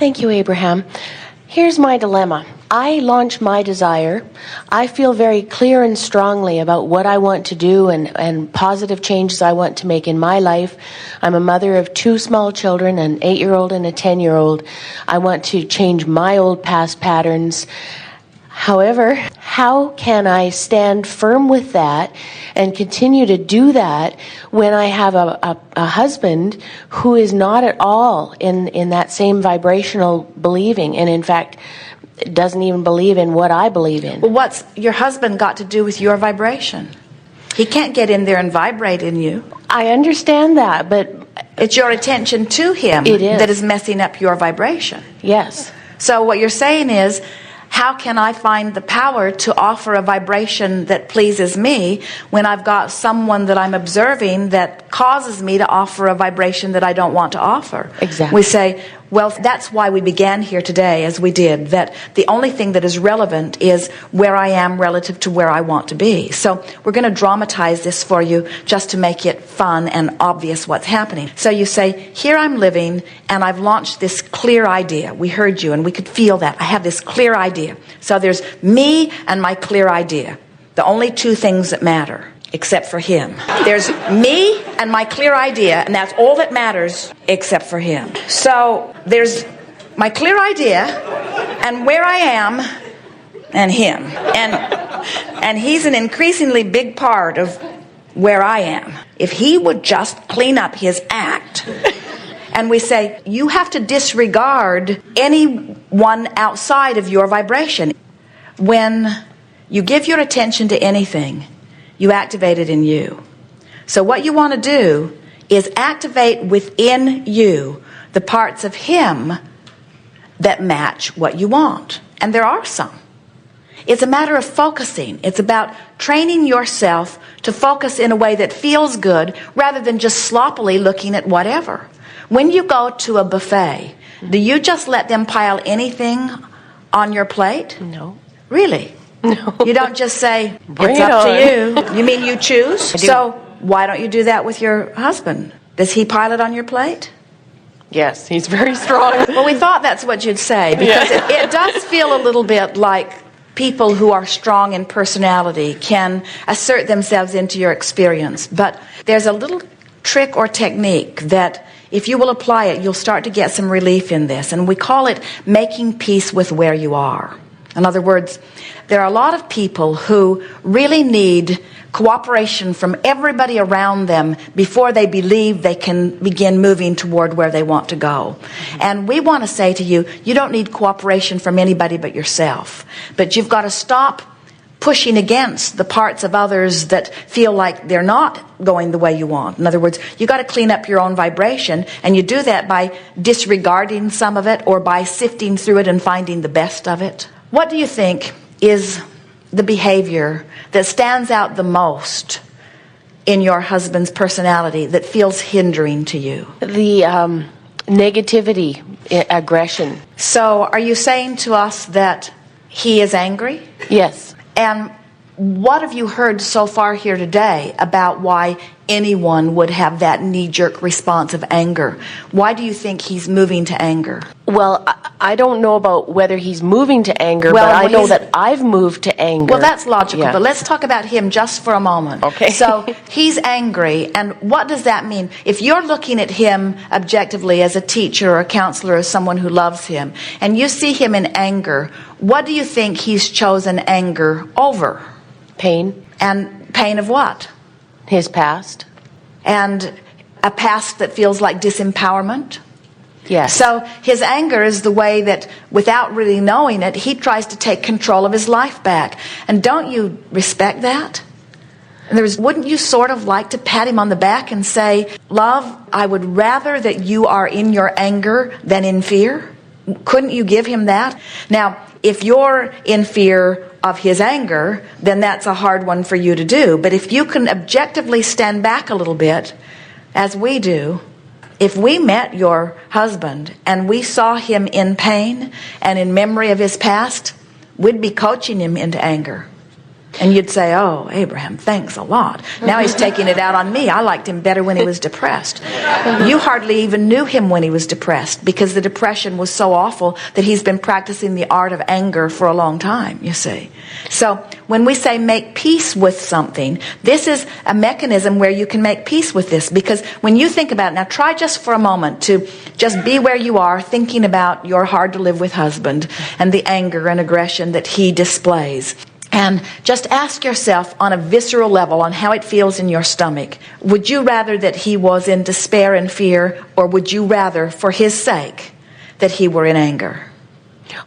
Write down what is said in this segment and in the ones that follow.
Thank you, Abraham. Here's my dilemma. I launch my desire. I feel very clear and strongly about what I want to do and positive changes I want to make in my life. I'm a mother of 2 small children, an 8-year-old and a 10-year-old. I want to change my old past patterns. However, how can I stand firm with that and continue to do that when I have a husband who is not at all in that same vibrational believing, and in fact doesn't even believe in what I believe in? Well, what's your husband got to do with your vibration? He can't get in there and vibrate in you. I understand that, but it's your attention to him that is messing up your vibration. Yes. So what you're saying is, how can I find the power to offer a vibration that pleases me when I've got someone that I'm observing that causes me to offer a vibration that I don't want to offer? Exactly. We say, well, that's why we began here today as we did, that the only thing that is relevant is where I am relative to where I want to be. So we're going to dramatize this for you just to make it fun and obvious what's happening. So you say, here I'm living and I've launched this clear idea. We heard you and we could feel that. I have this clear idea. So there's me and my clear idea. The only 2 things that matter. Except for him. There's me and my clear idea, and that's all that matters except for him. So there's my clear idea and where I am and him. And he's an increasingly big part of where I am. If he would just clean up his act. And we say, you have to disregard anyone outside of your vibration. When you give your attention to anything, you activate it in you. So what you want to do is activate within you the parts of him that match what you want. And there are some. It's a matter of focusing. It's about training yourself to focus in a way that feels good rather than just sloppily looking at whatever. When you go to a buffet, do you just let them pile anything on your plate? No. Really? No. You don't just say, Bring it's it up on. to you. You mean you choose? I do. So why don't you do that with your husband? Does he pile it on your plate? Yes, he's very strong. Well, we thought that's what you'd say, because it does feel a little bit like people who are strong in personality can assert themselves into your experience. But there's a little trick or technique that if you will apply it, you'll start to get some relief in this. And we call it making peace with where you are. In other words, there are a lot of people who really need cooperation from everybody around them before they believe they can begin moving toward where they want to go. And we want to say to you, you don't need cooperation from anybody but yourself. But you've got to stop pushing against the parts of others that feel like they're not going the way you want. In other words, you've got to clean up your own vibration, and you do that by disregarding some of it or by sifting through it and finding the best of it. What do you think is the behavior that stands out the most in your husband's personality that feels hindering to you? The negativity, aggression. So are you saying to us that he is angry? Yes. And what have you heard so far here today about why anyone would have that knee-jerk response of anger? Why do you think he's moving to anger? Well, I don't know about whether he's moving to anger, but I know that I've moved to anger. Well, that's logical, Yeah. but let's talk about him just for a moment. Okay. So he's angry, and what does that mean? If you're looking at him objectively as a teacher or a counselor or someone who loves him, and you see him in anger, what do you think he's chosen anger over? Pain. And pain of what? His past. And a past that feels like disempowerment? Yes. So his anger is the way that, without really knowing it, he tries to take control of his life back. And don't you respect that? In other words, wouldn't you sort of like to pat him on the back and say, love, I would rather that you are in your anger than in fear? Couldn't you give him that? Now, if you're in fear of his anger, then that's a hard one for you to do. But if you can objectively stand back a little bit, as we do, if we met your husband and we saw him in pain and in memory of his past, we'd be coaching him into anger. And you'd say, oh, Abraham, thanks a lot. Now he's taking it out on me. I liked him better when he was depressed. You hardly even knew him when he was depressed, because the depression was so awful that he's been practicing the art of anger for a long time, you see. So when we say make peace with something, this is a mechanism where you can make peace with this. Because when you think about it, now try just for a moment to just be where you are, thinking about your hard to live with husband and the anger and aggression that he displays. And just ask yourself on a visceral level, on how it feels in your stomach. Would you rather that he was in despair and fear, or would you rather, for his sake, that he were in anger?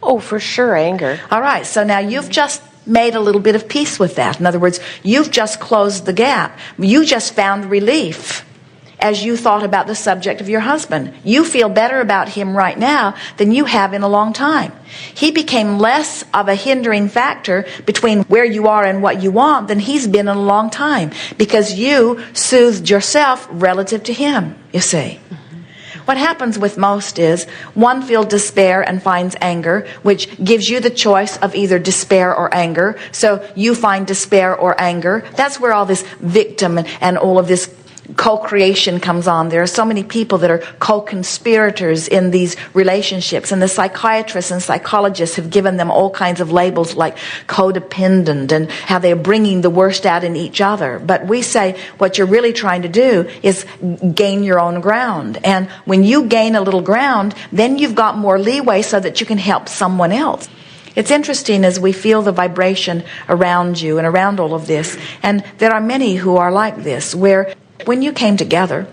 Oh, for sure, anger. All right, so now you've just made a little bit of peace with that. In other words, you've just closed the gap. You just found relief as you thought about the subject of your husband. You feel better about him right now than you have in a long time. He became less of a hindering factor between where you are and what you want than he's been in a long time, because you soothed yourself relative to him, you see. What happens with most is one feels despair and finds anger, which gives you the choice of either despair or anger. So you find despair or anger. That's where all this victim and all of this co-creation comes on. There are so many people that are co-conspirators in these relationships, and the psychiatrists and psychologists have given them all kinds of labels like codependent, and how they're bringing the worst out in each other. But we say what you're really trying to do is gain your own ground. And when you gain a little ground, then you've got more leeway so that you can help someone else. It's interesting as we feel the vibration around you and around all of this, and there are many who are like this, where when you came together,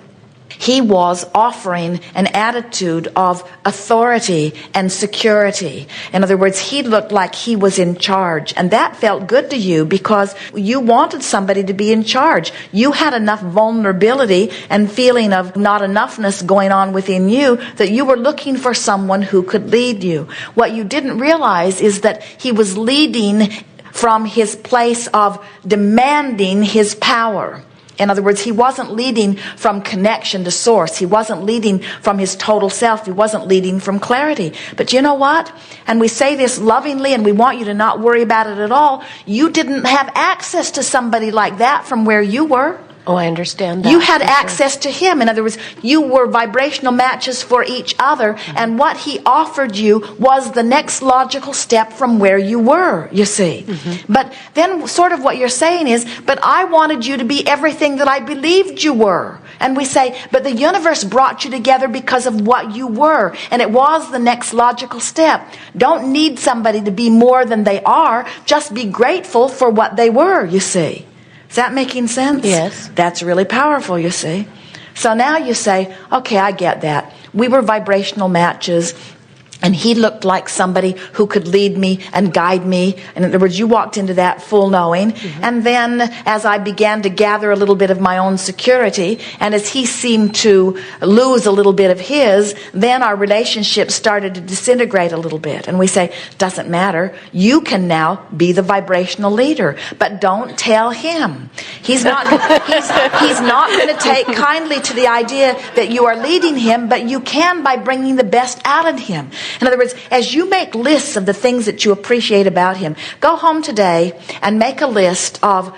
he was offering an attitude of authority and security. In other words, he looked like he was in charge, and that felt good to you because you wanted somebody to be in charge. You had enough vulnerability and feeling of not enoughness going on within you that you were looking for someone who could lead you. What you didn't realize is that he was leading from his place of demanding his power. In other words, he wasn't leading from connection to source. He wasn't leading from his total self. He wasn't leading from clarity. But you know what? And we say this lovingly, and we want you to not worry about it at all. You didn't have access to somebody like that from where you were. Oh, I understand that. You had access to him. In other words, you were vibrational matches for each other, and what he offered you was the next logical step from where you were, you see. But then sort of what you're saying is, but I wanted you to be everything that I believed you were. And we say, but the universe brought you together because of what you were, and it was the next logical step. Don't need somebody to be more than they are. Just be grateful for what they were, you see. Is that making sense? Yes. That's really powerful, you see. So now you say, okay, I get that. We were vibrational matches, and he looked like somebody who could lead me and guide me. In other words, you walked into that full knowing. And then as I began to gather a little bit of my own security, and as he seemed to lose a little bit of his, then our relationship started to disintegrate a little bit. And we say, doesn't matter. You can now be the vibrational leader. But don't tell him. He's not going to take kindly to the idea that you are leading him, but you can by bringing the best out in him. In other words, as you make lists of the things that you appreciate about him, go home today and make a list of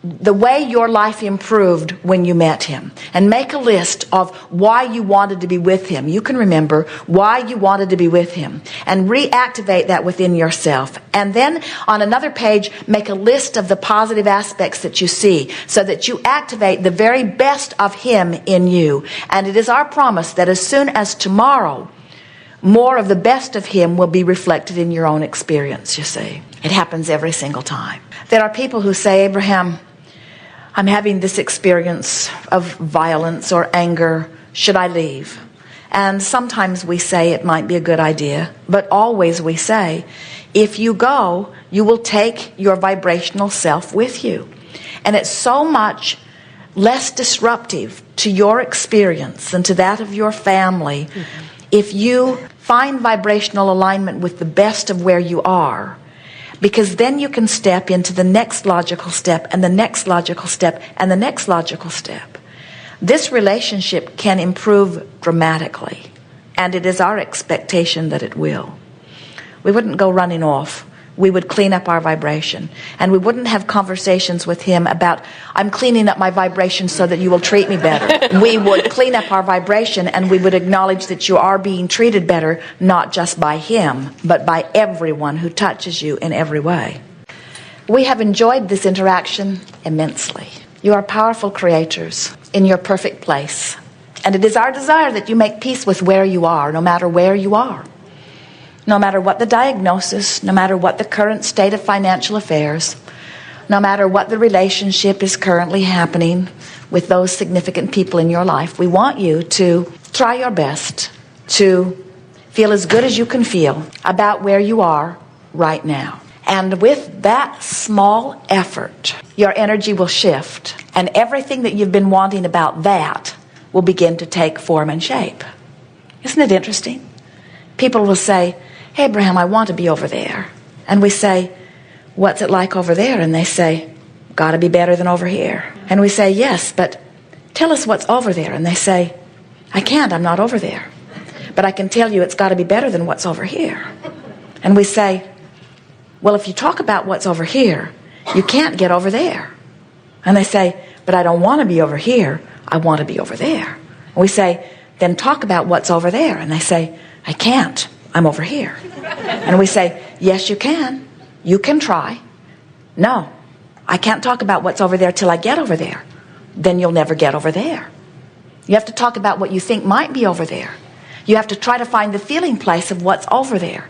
the way your life improved when you met him. And make a list of why you wanted to be with him. You can remember why you wanted to be with him. And reactivate that within yourself. And then on another page, make a list of the positive aspects that you see, so that you activate the very best of him in you. And it is our promise that as soon as tomorrow, more of the best of him will be reflected in your own experience, you see. It happens every single time. There are people who say, Abraham, I'm having this experience of violence or anger. Should I leave? And sometimes we say it might be a good idea, but always we say, if you go, you will take your vibrational self with you. And it's so much less disruptive to your experience and to that of your family if you find vibrational alignment with the best of where you are, because then you can step into the next logical step and the next logical step and the next logical step. This relationship can improve dramatically, and it is our expectation that it will. We wouldn't go running off we would clean up our vibration. And we wouldn't have conversations with him about, I'm cleaning up my vibration so that you will treat me better. We would clean up our vibration, and we would acknowledge that you are being treated better, not just by him, but by everyone who touches you in every way. We have enjoyed this interaction immensely. You are powerful creators in your perfect place. And it is our desire that you make peace with where you are, no matter where you are. No matter what the diagnosis, no matter what the current state of financial affairs, no matter what the relationship is currently happening with those significant people in your life, we want you to try your best to feel as good as you can feel about where you are right now. And with that small effort, your energy will shift, and everything that you've been wanting about that will begin to take form and shape. Isn't it interesting? People will say, "Hey, Abraham, I want to be over there." And we say, "What's it like over there?" And they say, "Got to be better than over here." And we say, "Yes, but tell us what's over there." And they say, "I can't, I'm not over there. But I can tell you it's got to be better than what's over here." And we say, "Well, if you talk about what's over here, you can't get over there." And they say, "But I don't want to be over here, I want to be over there." And we say, "Then talk about what's over there." And they say, "I can't, I'm over here." And we say, "Yes, you can. You can try." "No, I can't talk about what's over there till I get over there." "Then you'll never get over there. You have to talk about what you think might be over there. You have to try to find the feeling place of what's over there.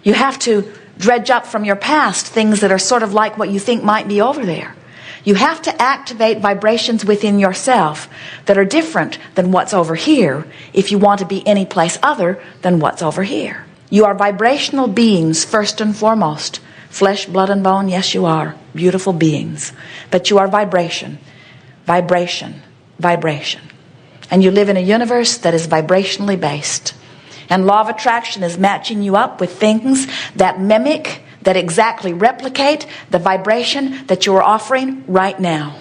You have to dredge up from your past things that are sort of like what you think might be over there. You have to activate vibrations within yourself that are different than what's over here if you want to be any place other than what's over here. You are vibrational beings first and foremost. Flesh, blood, and bone, yes, you are. Beautiful beings. But you are vibration. Vibration. Vibration. And you live in a universe that is vibrationally based. And law of attraction is matching you up with things that mimic, that exactly replicate the vibration that you are offering right now.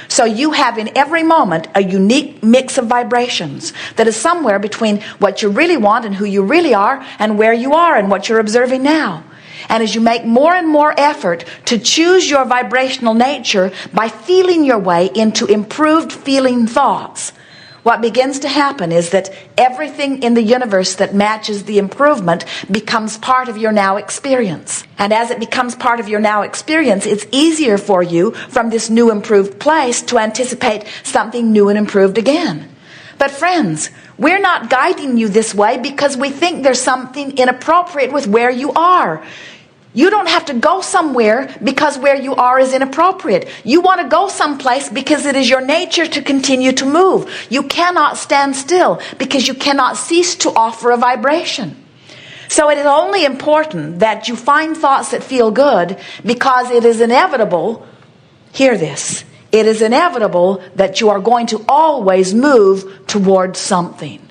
So you have in every moment a unique mix of vibrations that is somewhere between what you really want and who you really are and where you are and what you're observing now. And as you make more and more effort to choose your vibrational nature by feeling your way into improved feeling thoughts, what begins to happen is that everything in the universe that matches the improvement becomes part of your now experience. And as it becomes part of your now experience, it's easier for you from this new improved place to anticipate something new and improved again. But friends, we're not guiding you this way because we think there's something inappropriate with where you are. You don't have to go somewhere because where you are is inappropriate. You want to go someplace because it is your nature to continue to move. You cannot stand still because you cannot cease to offer a vibration. So it is only important that you find thoughts that feel good because it is inevitable, hear this, it is inevitable that you are going to always move towards something.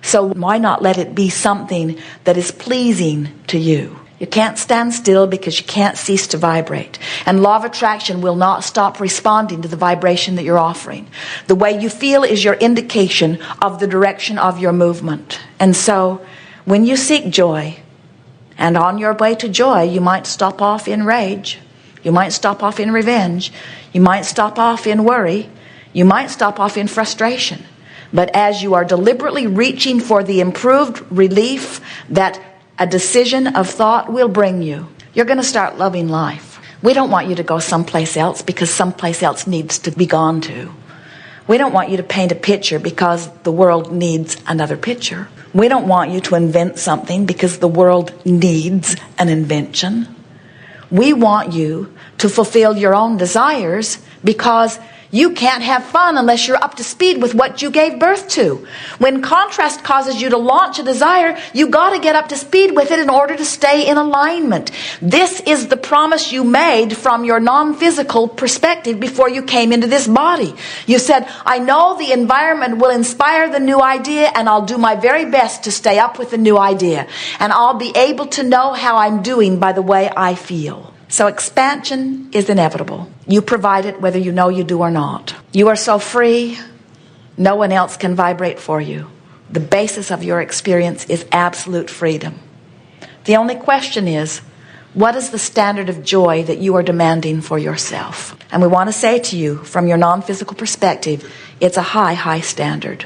So why not let it be something that is pleasing to you? You can't stand still because you can't cease to vibrate. And law of attraction will not stop responding to the vibration that you're offering. The way you feel is your indication of the direction of your movement. And so when you seek joy, and on your way to joy, you might stop off in rage. You might stop off in revenge. You might stop off in worry. You might stop off in frustration. But as you are deliberately reaching for the improved relief that a decision of thought will bring you, you're going to start loving life. We don't want you to go someplace else because someplace else needs to be gone to. We don't want you to paint a picture because the world needs another picture. We don't want you to invent something because the world needs an invention. We want you to fulfill your own desires because you can't have fun unless you're up to speed with what you gave birth to. When contrast causes you to launch a desire, you got to get up to speed with it in order to stay in alignment. This is the promise you made from your non-physical perspective before you came into this body. You said, I know the environment will inspire the new idea, and I'll do my very best to stay up with the new idea. And I'll be able to know how I'm doing by the way I feel. So expansion is inevitable. You provide it whether you know you do or not. You are so free, no one else can vibrate for you. The basis of your experience is absolute freedom. The only question is, What is the standard of joy that you are demanding for yourself? And we want to say to you, from your non-physical perspective, it's a high, high standard.